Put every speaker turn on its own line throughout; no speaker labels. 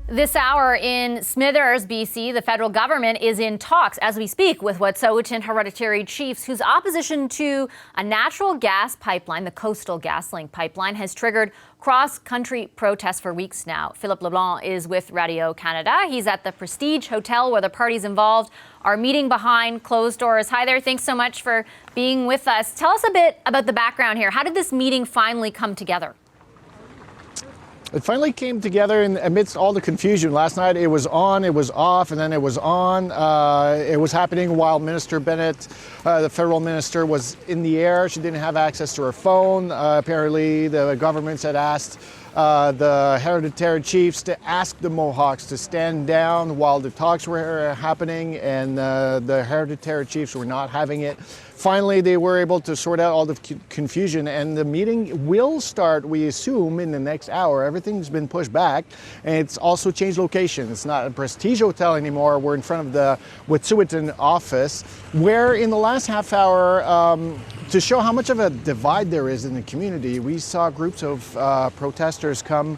This hour in Smithers, BC, the federal government is in talks as we speak with Wet'suwet'en hereditary chiefs whose opposition to a natural gas pipeline, the Coastal GasLink pipeline, has triggered cross-country protests for weeks now. Philippe Leblanc is with Radio Canada. He's at the Prestige Hotel where the parties involved are meeting behind closed doors. Hi there. Thanks so much for being with us. Tell us a bit about the background here. How did this meeting finally come together?
It finally came together amidst all the confusion. Last night it was on, it was off, and then it was on. It was happening while Minister Bennett, the federal minister, was in the air. She didn't have access to her phone. Apparently the governments had asked the hereditary chiefs to ask the Mohawks to stand down while the talks were happening, and the hereditary chiefs were not having it. Finally, they were able to sort out all the confusion, and the meeting will start, we assume, in the next hour. Everything's been pushed back, and it's also changed location. It's not a Prestige Hotel anymore. We're in front of the Wet'suwet'en office, where in the last half hour, to show how much of a divide there is in the community, we saw groups of protesters come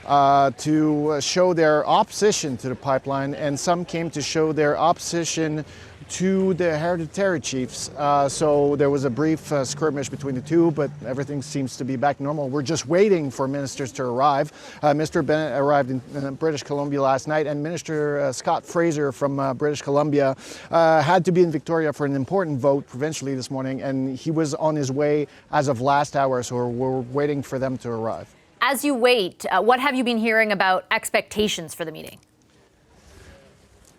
to show their opposition to the pipeline, and some came to show their opposition to the hereditary chiefs. So there was a brief skirmish between the two, but everything seems to be back normal. We're just waiting for ministers to arrive. Mr. Bennett arrived in British Columbia last night, and Minister Scott Fraser from British Columbia had to be in Victoria for an important vote provincially this morning, and he was on his way as of last hour, so we're waiting for them to arrive.
As you wait, what have you been hearing about expectations for the meeting?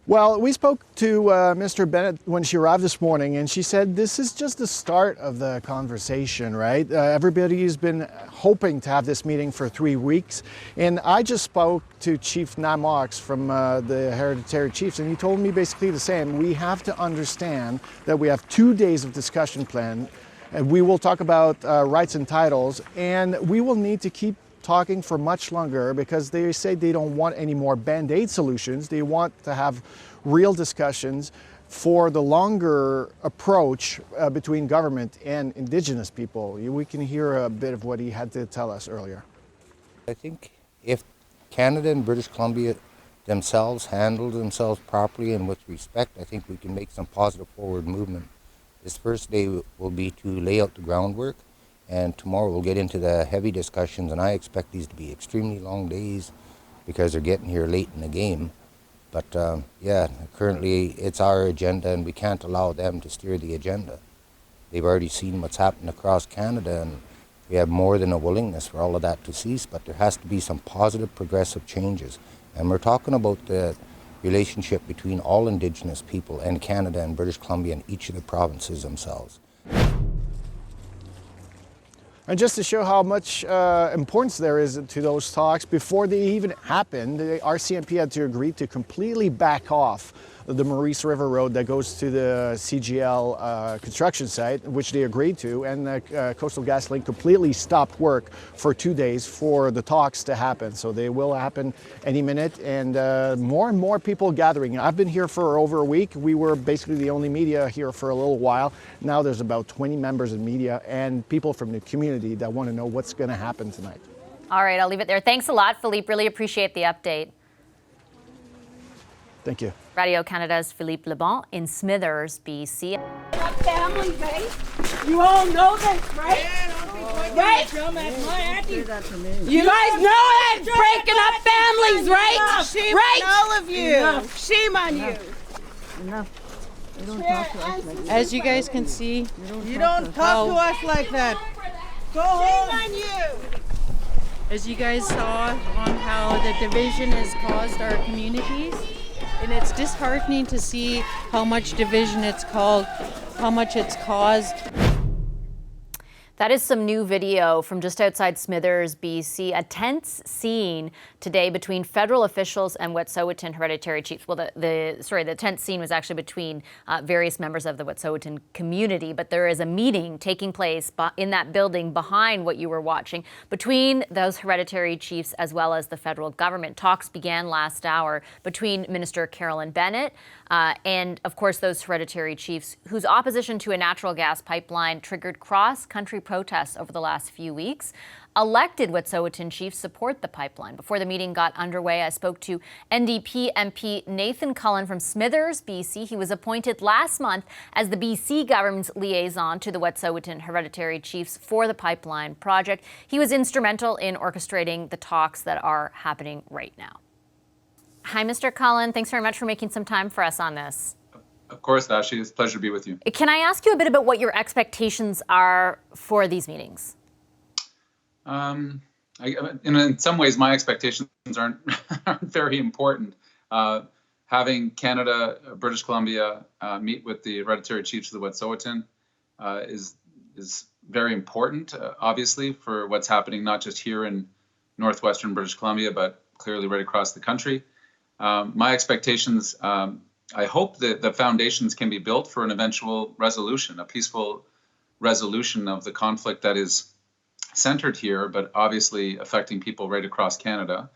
Well, we spoke to Mr. Bennett when she arrived this morning, and she said this is just the start of the conversation, right? Everybody's been hoping to have this meeting for 3 weeks, and I just spoke to Chief Namox from the Hereditary Chiefs, and he told me basically the same. We have to understand that we have 2 days of discussion planned, and we will talk about rights and titles, and we will need to keep talking for much longer because they say they don't want any more band-aid solutions. They want to have real discussions for the longer approach between government and Indigenous people. We can hear a bit of what he had to tell us earlier.
I think if Canada and British Columbia themselves handle themselves properly and with respect, I think we can make some positive forward movement. This first day will be to lay out the groundwork, and tomorrow we'll get into the heavy discussions, and I expect these to be extremely long days because they're getting here late in the game. But yeah, currently it's our agenda, and we can't allow them to steer the agenda. They've already seen what's happened across Canada, and we have more than a willingness for all of that to cease, but there has to be some positive, progressive changes. And we're talking about the relationship between all Indigenous people and Canada and British Columbia and each of the provinces themselves.
And just to show how much importance there is to those talks, before they even happened, the RCMP had to agree to completely back off the Maurice River Road that goes to the CGL construction site, which they agreed to, and the Coastal GasLink completely stopped work for 2 days for the talks to happen. So they will happen any minute, and more and more people gathering. I've been here for over a week. We were basically the only media here for a little while. Now there's about 20 members of media and people from the community that want to know what's going to happen tonight.
All right, I'll leave it there. Thanks a lot, Philippe. Really appreciate the update.
Thank you.
Radio Canada's Philippe Leblanc in Smithers, BC.
Family, right? You all know this, right? Right? You guys know that breaking up families, right?
Shame
right?
on all of you.
Enough. Shame on you.
Enough.
You don't talk to us like that.
As you guys can see,
You don't talk to us like that.
Go home. On you.
as you guys saw on how the division has caused our communities, and it's disheartening to see how much division it's caused.
That is some new video from just outside Smithers, BC. A tense scene today between federal officials and Wet'suwet'en hereditary chiefs. Well, the tense scene was actually between various members of the Wet'suwet'en community, but there is a meeting taking place in that building behind what you were watching between those hereditary chiefs as well as the federal government. Talks began last hour between Minister Carolyn Bennett and, of course, those hereditary chiefs whose opposition to a natural gas pipeline triggered cross-country protests over the last few weeks. elected Wet'suwet'en chiefs support the pipeline. Before the meeting got underway, I spoke to NDP MP Nathan Cullen from Smithers, BC. He was appointed last month as the BC government's liaison to the Wet'suwet'en hereditary chiefs for the pipeline project. He was instrumental in orchestrating the talks that are happening right now. Hi, Mr. Cullen. Thanks very much for making some time for us on this.
Of course, Vashi. It's a pleasure to be with you.
Can I ask you a bit about what your expectations are for these meetings?
In some ways, my expectations aren't very important. Having Canada, British Columbia meet with the hereditary chiefs of the Wet'suwet'en is very important, obviously, for what's happening not just here in northwestern British Columbia, but clearly right across the country. My expectations, I hope that the foundations can be built for an eventual resolution, a peaceful resolution of the conflict that is centered here, but obviously affecting people right across Canada.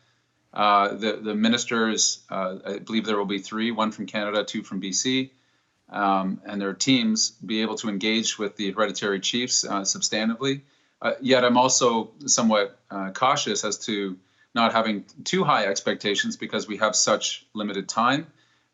The ministers, I believe there will be 3, 1 from Canada, 2 from BC, and their teams be able to engage with the hereditary chiefs substantively. Yet I'm also somewhat cautious as to not having too high expectations because we have such limited time.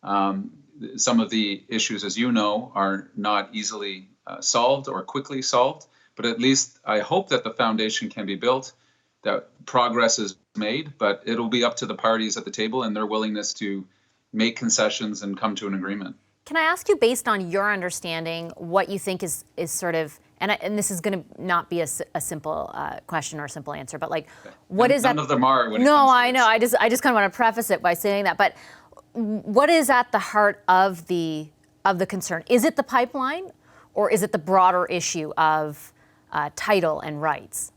Some of the issues, as you know, are not easily solved or quickly solved, but at least I hope that the foundation can be built, that progress is made, but it'll be up to the parties at the table and their willingness to make concessions and come to an agreement.
Can I ask you, based on your understanding, what you think is sort of, and this is going to not be a simple question or a simple answer, but like, what is that?
None of them are.
No, I know. I just kind of want to preface it by saying that, but what is at the heart of the concern? Is it the pipeline, or is it the broader issue of title and rights?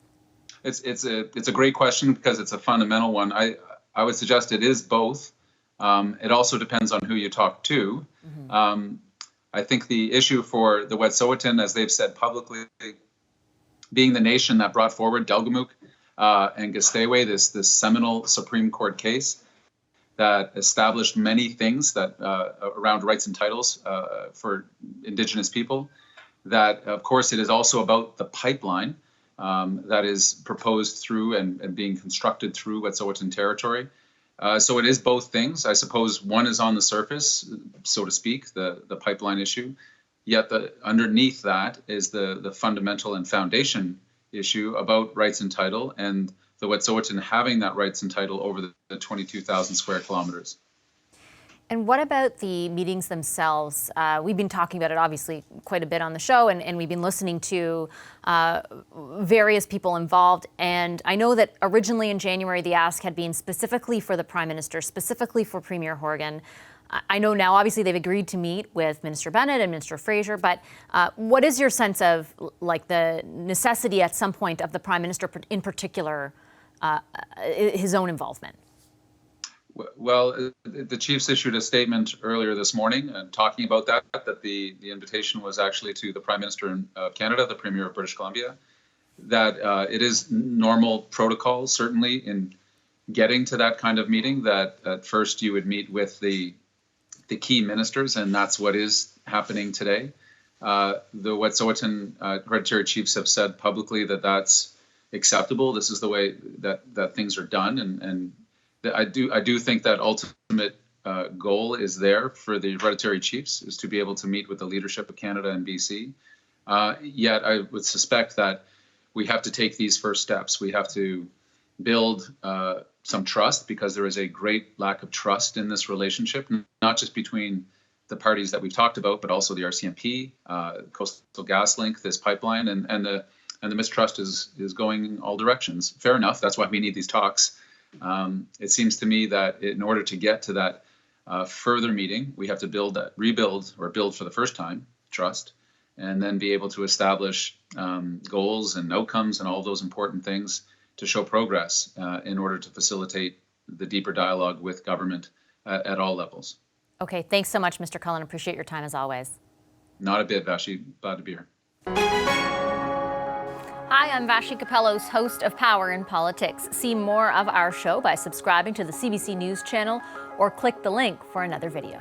It's a great question because it's a fundamental one. I would suggest it is both. It also depends on who you talk to. Mm-hmm. I think the issue for the Wet'suwet'en, as they've said publicly, being the nation that brought forward Delgamuukw and Gasteway, this seminal Supreme Court case that established many things that around rights and titles for Indigenous people, that of course it is also about the pipeline that is proposed through and being constructed through Wet'suwet'en territory. So it is both things. I suppose one is on the surface, so to speak, the pipeline issue. Yet underneath that is the fundamental and foundation issue about rights and title, and the Wet'suwet'en having that rights and title over the 22,000 square kilometers.
And what about the meetings themselves? We've been talking about it obviously quite a bit on the show, and we've been listening to various people involved. And I know that originally in January, the ask had been specifically for the Prime Minister, specifically for Premier Horgan. I know now, obviously, they've agreed to meet with Minister Bennett and Minister Fraser, but what is your sense of like the necessity at some point of the Prime Minister in particular, his own involvement?
Well, the Chiefs issued a statement earlier this morning talking about that the invitation was actually to the Prime Minister of Canada, the Premier of British Columbia, that it is normal protocol, certainly, in getting to that kind of meeting, that at first you would meet with the key ministers, and that's what is happening today. The Wet'suwet'en hereditary chiefs have said publicly that that's acceptable. This is the way that things are done, and I do think that ultimate goal is there for the hereditary chiefs, is to be able to meet with the leadership of Canada and BC. Yet I would suspect that we have to take these first steps. We have to build some trust, because there is a great lack of trust in this relationship, not just between the parties that we've talked about, but also the RCMP, Coastal GasLink, this pipeline, and the mistrust is going in all directions. Fair enough. That's why we need these talks. It seems to me that in order to get to that further meeting, we have to build for the first time trust, and then be able to establish goals and outcomes and all those important things to show progress in order to facilitate the deeper dialogue with government at all levels.
Okay, thanks so much, Mr. Cullen. Appreciate your time as always.
Not a bit, Vashi. Glad to be here.
Hi, I'm Vashi Capellos, host of Power in Politics. See more of our show by subscribing to the CBC News channel or click the link for another video.